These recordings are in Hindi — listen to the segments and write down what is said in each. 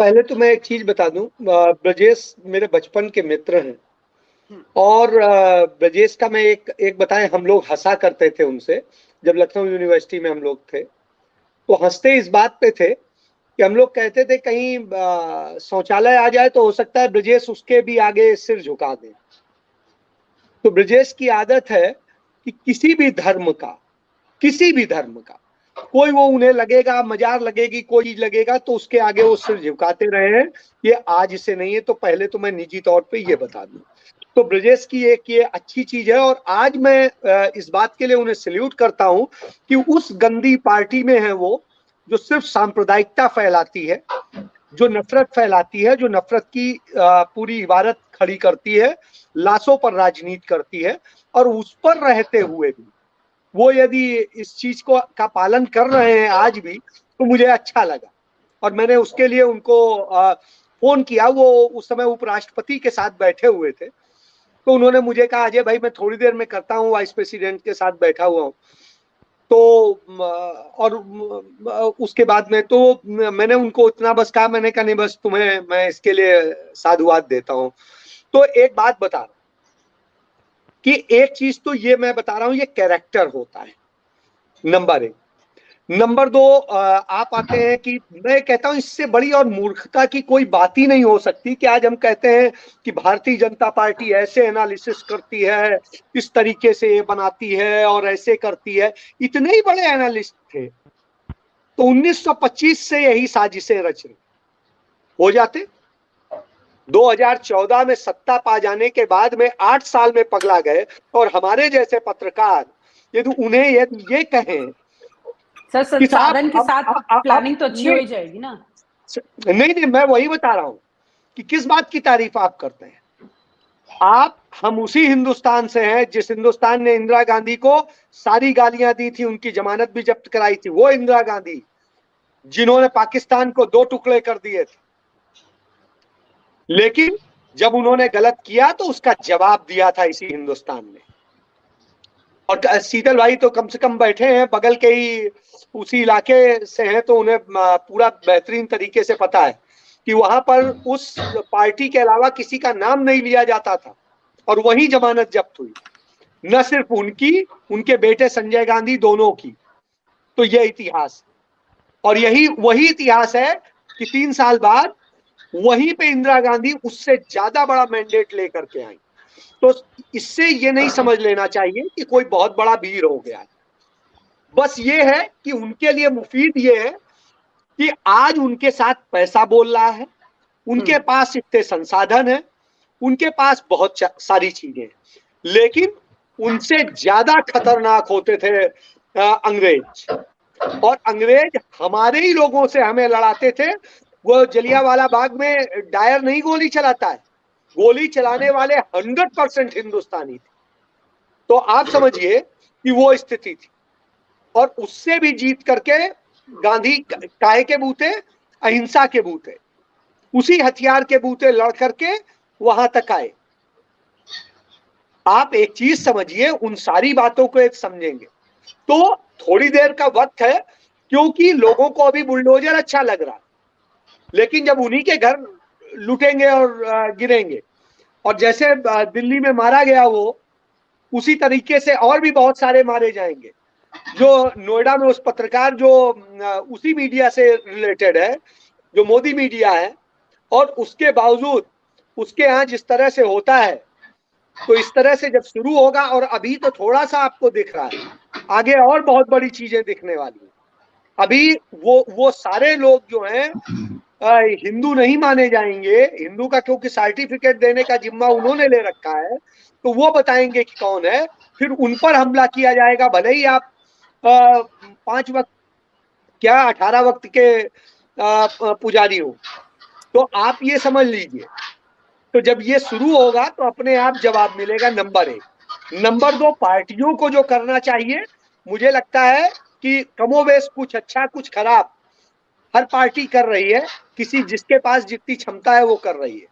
पहले तो मैं एक चीज बता दूं, ब्रजेश मेरे बचपन के मित्र हैं और ब्रजेश का मैं एक बताएं, हम लोग हंसा करते थे उनसे जब लखनऊ यूनिवर्सिटी में हम लोग थे, तो हंसते इस बात पे थे कि हम लोग कहते थे कहीं शौचालय आ जाए तो हो सकता है ब्रजेश उसके भी आगे सिर झुका दे। तो ब्रजेश की आदत है कि किसी भी धर्म का कोई वो उन्हें लगेगा, मजार लगेगी, कोई चीज लगेगा तो उसके आगे वो सिर झुकाते रहे हैं। ये आज से नहीं है, तो पहले तो मैं निजी तौर पे ये बता दूं। तो ब्रजेश की एक ये अच्छी चीज है और आज मैं इस बात के लिए उन्हें सल्यूट करता हूं कि उस गंदी पार्टी में है वो, जो सिर्फ सांप्रदायिकता फैलाती है, जो नफरत फैलाती है, जो नफरत की पूरी इबारत खड़ी करती है, लाशों पर राजनीति करती है। और उस पर रहते हुए भी वो यदि इस चीज को का पालन कर रहे हैं आज भी, तो मुझे अच्छा लगा। और मैंने उसके लिए उनको फोन किया, वो उस समय उपराष्ट्रपति के साथ बैठे हुए थे, तो उन्होंने मुझे कहा अजय भाई मैं थोड़ी देर में करता हूँ, वाइस प्रेसिडेंट के साथ बैठा हुआ हूँ। तो और उसके बाद में तो मैंने उनको इतना बस कहा, मैंने कहा नहीं बस तुम्हें मैं इसके लिए साधुवाद देता हूँ। तो एक बात बता रहा कि एक चीज तो ये मैं बता रहा हूं, ये कैरेक्टर होता है, नंबर एक। नंबर दो, आप आते हैं कि मैं कहता हूं इससे बड़ी और मूर्खता की कोई बात ही नहीं हो सकती कि आज हम कहते हैं कि भारतीय जनता पार्टी ऐसे एनालिसिस करती है, इस तरीके से ये बनाती है और ऐसे करती है। इतने ही बड़े एनालिस्ट थे तो 1925 से यही साजिशें रच रही हो जाते। 2014 में सत्ता पा जाने के बाद में 8 साल में पगला गए, और हमारे जैसे पत्रकार यदि उन्हें ये कहें सर संसाधन के साथ प्लानिंग तो अच्छी हो ही जाएगी ना। नहीं, मैं वही बता रहा हूं कि किस बात की तारीफ आप करते हैं। हम उसी हिंदुस्तान से हैं जिस हिंदुस्तान ने इंदिरा गांधी को सारी गालियां दी थी, उनकी जमानत भी जब्त कराई थी। वो इंदिरा गांधी जिन्होंने पाकिस्तान को 2 टुकड़े कर दिए थे, लेकिन जब उन्होंने गलत किया तो उसका जवाब दिया था इसी हिंदुस्तान ने। और शीतल भाई तो कम से कम बैठे हैं बगल के ही उसी इलाके से हैं, तो उन्हें पूरा बेहतरीन तरीके से पता है कि वहां पर उस पार्टी के अलावा किसी का नाम नहीं लिया जाता था, और वही जमानत जब्त हुई, न सिर्फ उनकी, उनके बेटे संजय गांधी, दोनों की। तो यह इतिहास, और यही वही इतिहास है कि 3 साल बाद वहीं पे इंदिरा गांधी उससे ज्यादा बड़ा मैंडेट लेकर के आई। तो इससे ये नहीं समझ लेना चाहिए कि कोई बहुत बड़ा वीर हो गया है। बस ये है कि उनके लिए मुफीद ये है कि आज उनके साथ पैसा बोल रहा है, उनके पास इतने संसाधन है, उनके पास बहुत सारी चीजें हैं, लेकिन उनसे ज्यादा खतरनाक होते थे अंग्रेज। और अंग्रेज हमारे ही लोगों से हमें लड़ाते थे। वो जलियांवाला बाग में डायर नहीं गोली चलाता है, गोली चलाने वाले 100% हिंदुस्तानी थे। तो आप समझिए कि वो स्थिति थी, और उससे भी जीत करके गांधी काहे के बूते, अहिंसा के बूते, उसी हथियार के बूते लड़ करके वहां तक आए। आप एक चीज समझिए, उन सारी बातों को एक समझेंगे तो थोड़ी देर का वक्त है, क्योंकि लोगों को अभी बुलडोजर अच्छा लग रहा है, लेकिन जब उन्हीं के घर लूटेंगे और गिरेंगे, और जैसे दिल्ली में मारा गया वो, उसी तरीके से और भी बहुत सारे मारे जाएंगे। जो नोएडा में उस पत्रकार जो उसी मीडिया से रिलेटेड है, जो मोदी मीडिया है, और उसके बावजूद उसके यहाँ जिस तरह से होता है, तो इस तरह से जब शुरू होगा, और अभी तो थोड़ा सा आपको दिख रहा है, आगे और बहुत बड़ी चीजें दिखने वाली है। अभी वो सारे लोग जो हैं हिंदू नहीं माने जाएंगे, हिंदू का क्योंकि सर्टिफिकेट देने का जिम्मा उन्होंने ले रखा है, तो वो बताएंगे कि कौन है, फिर उन पर हमला किया जाएगा। भले ही आप 5 वक्त क्या 18 वक्त के पुजारी हो, तो आप ये समझ लीजिए। तो जब ये शुरू होगा तो अपने आप जवाब मिलेगा, नंबर 1। नंबर 2, पार्टियों को जो करना चाहिए, मुझे लगता है कि कमोबेश कुछ अच्छा कुछ खराब हर पार्टी कर रही है, किसी जिसके पास जितनी क्षमता है वो कर रही है।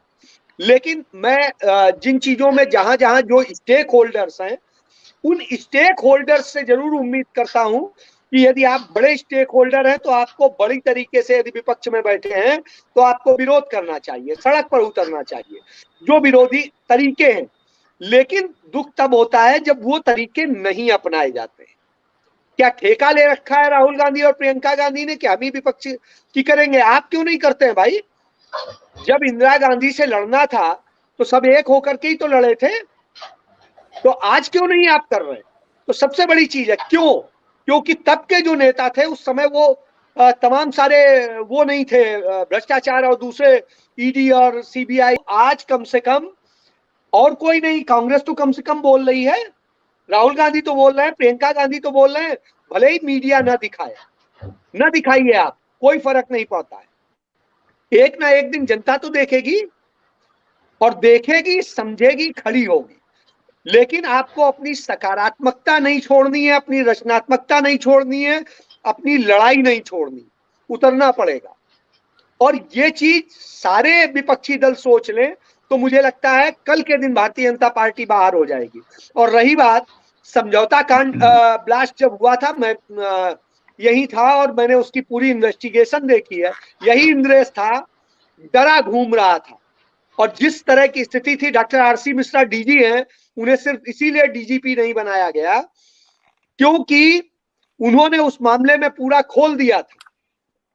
लेकिन मैं जिन चीजों में जहां जहां जो स्टेक होल्डर्स हैं, उन स्टेक होल्डर्स से जरूर उम्मीद करता हूं कि यदि आप बड़े स्टेक होल्डर हैं तो आपको बड़ी तरीके से, यदि विपक्ष में बैठे हैं तो आपको विरोध करना चाहिए, सड़क पर उतरना चाहिए, जो विरोधी तरीके हैं। लेकिन दुख तब होता है जब वो तरीके नहीं अपनाए जाते हैं। क्या ठेका ले रखा है राहुल गांधी और प्रियंका गांधी ने कि हम ही विपक्ष की करेंगे? आप क्यों नहीं करते हैं भाई? जब इंदिरा गांधी से लड़ना था तो सब एक होकर के ही तो लड़े थे, तो आज क्यों नहीं आप कर रहे? तो सबसे बड़ी चीज है क्यों? क्योंकि तब के जो नेता थे उस समय वो तमाम सारे वो नहीं थे, भ्रष्टाचार और दूसरे ईडी और सीबीआई। आज कम से कम और कोई नहीं, कांग्रेस तो कम से कम बोल रही है, राहुल गांधी तो बोल रहे हैं, प्रियंका गांधी तो बोल रहे हैं, भले ही मीडिया ना दिखाए, ना दिखाइए आप, कोई फर्क नहीं पड़ता है। एक ना एक दिन जनता तो देखेगी, और देखेगी, समझेगी, खड़ी होगी। लेकिन आपको अपनी सकारात्मकता नहीं छोड़नी है, अपनी रचनात्मकता नहीं छोड़नी है, अपनी लड़ाई नहीं छोड़नी, उतरना पड़ेगा। और ये चीज सारे विपक्षी दल सोच लें तो मुझे लगता है कल के दिन भारतीय जनता पार्टी बाहर हो जाएगी। और रही बात समझौता कांड, ब्लास्ट जब हुआ था, मैं यही था और मैंने उसकी पूरी इन्वेस्टिगेशन देखी है। यही इंद्रेश था, डरा घूम रहा था, और जिस तरह की स्थिति थी, डॉक्टर आरसी मिश्रा डीजी हैं, उन्हें सिर्फ इसीलिए डीजीपी नहीं बनाया गया क्योंकि उन्होंने उस मामले में पूरा खोल दिया था।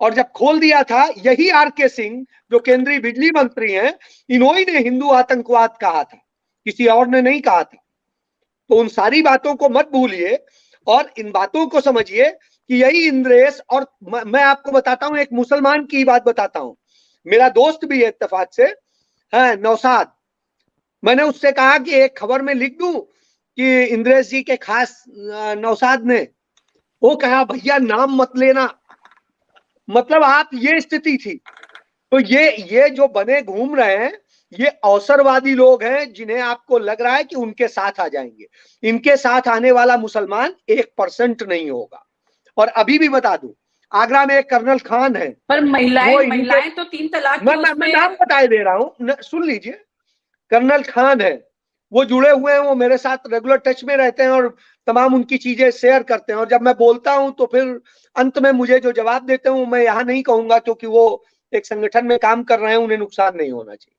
और जब खोल दिया था, यही आरके सिंह जो केंद्रीय बिजली मंत्री हैं, इन्होंने हिंदू आतंकवाद कहा था, किसी और ने नहीं कहा था। तो उन सारी बातों को मत भूलिए और इन बातों को समझिए कि यही इंद्रेश। और मैं आपको बताता हूं, एक मुसलमान की बात बताता हूं, मेरा दोस्त भी है इत्तेफाक से, है नौशाद। मैंने उससे कहा कि एक खबर में लिख दूं कि इंद्रेश जी के खास नौशाद ने, वो कहा भैया नाम मत लेना। मतलब आप, ये स्थिति थी। तो ये जो बने घूम रहे हैं, ये अवसरवादी लोग हैं जिन्हें आपको लग रहा है कि उनके साथ आ जाएंगे। इनके साथ आने वाला मुसलमान 1% नहीं होगा। और अभी भी बता दूं, आगरा में एक कर्नल खान है, पर महिलाएं तो 3 तलाक की मैं नाम बताए दे रहा हूं, सुन लीजिए। कर्नल खान है, वो जुड़े हुए हैं, वो मेरे साथ रेगुलर टच में रहते हैं और तमाम उनकी चीजें शेयर करते हैं। और जब मैं बोलता हूं तो फिर अंत में मुझे जो जवाब देते हैं मैं यहां नहीं कहूंगा, क्योंकि वो एक संगठन में काम कर रहे हैं, उन्हें नुकसान नहीं होना चाहिए।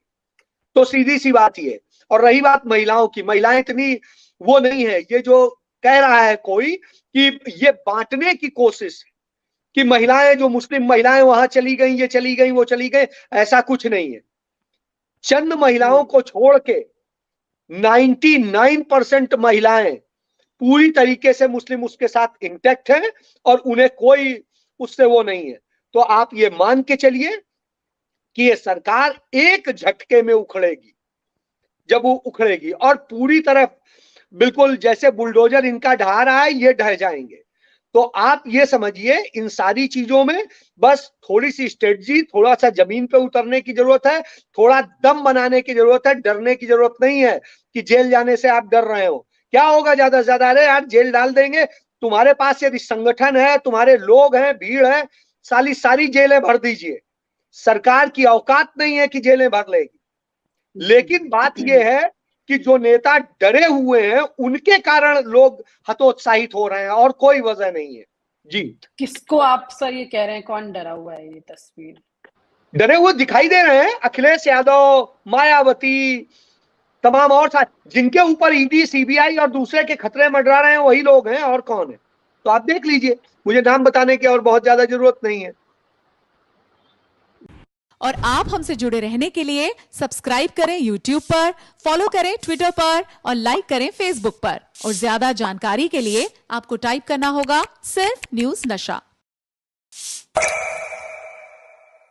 तो सीधी सी बात ये। और रही बात महिलाओं की, महिलाएं इतनी वो नहीं है, ये जो कह रहा है कोई कि ये बांटने की कोशिश कि महिलाएं, जो मुस्लिम महिलाएं वहां चली गई, ये चली गई, वो चली गई, ऐसा कुछ नहीं है। चंद महिलाओं को छोड़ के 99% महिलाएं पूरी तरीके से मुस्लिम उसके साथ इंटैक्ट है और उन्हें कोई उससे वो नहीं है। तो आप ये मान के चलिए कि ये सरकार एक झटके में उखड़ेगी। जब वो उखड़ेगी और पूरी तरह बिल्कुल जैसे बुलडोजर इनका ढहा रहा है, ये ढह जाएंगे। तो आप ये समझिए, इन सारी चीजों में बस थोड़ी सी स्ट्रेटजी, थोड़ा सा जमीन पे उतरने की जरूरत है, थोड़ा दम बनाने की जरूरत है। डरने की जरूरत नहीं है कि जेल जाने से आप डर रहे हो। क्या होगा ज्यादा से ज्यादा? अरे यार जेल डाल देंगे, तुम्हारे पास यदि संगठन है, तुम्हारे लोग हैं, भीड़ है, सारी जेलें भर दीजिए। सरकार की औकात नहीं है कि जेलें भर लेगी। लेकिन बात यह है कि जो नेता डरे हुए हैं, उनके कारण लोग हतोत्साहित हो रहे हैं, और कोई वजह नहीं है। जी, किसको आप सर ये कह रहे हैं, कौन डरा हुआ है? ये तस्वीर डरे हुए दिखाई दे रहे हैं, अखिलेश यादव, मायावती, तमाम और साथ जिनके ऊपर ईडी, सीबीआई और दूसरे के खतरे मंडरा रहे हैं, वही लोग हैं, और कौन है? तो आप देख लीजिए, मुझे नाम बताने की और बहुत ज्यादा जरूरत नहीं है। और आप हमसे जुड़े रहने के लिए सब्सक्राइब करें YouTube पर, फॉलो करें Twitter पर और लाइक करें Facebook पर। और ज्यादा जानकारी के लिए आपको टाइप करना होगा सिर्फ न्यूज़ नशा।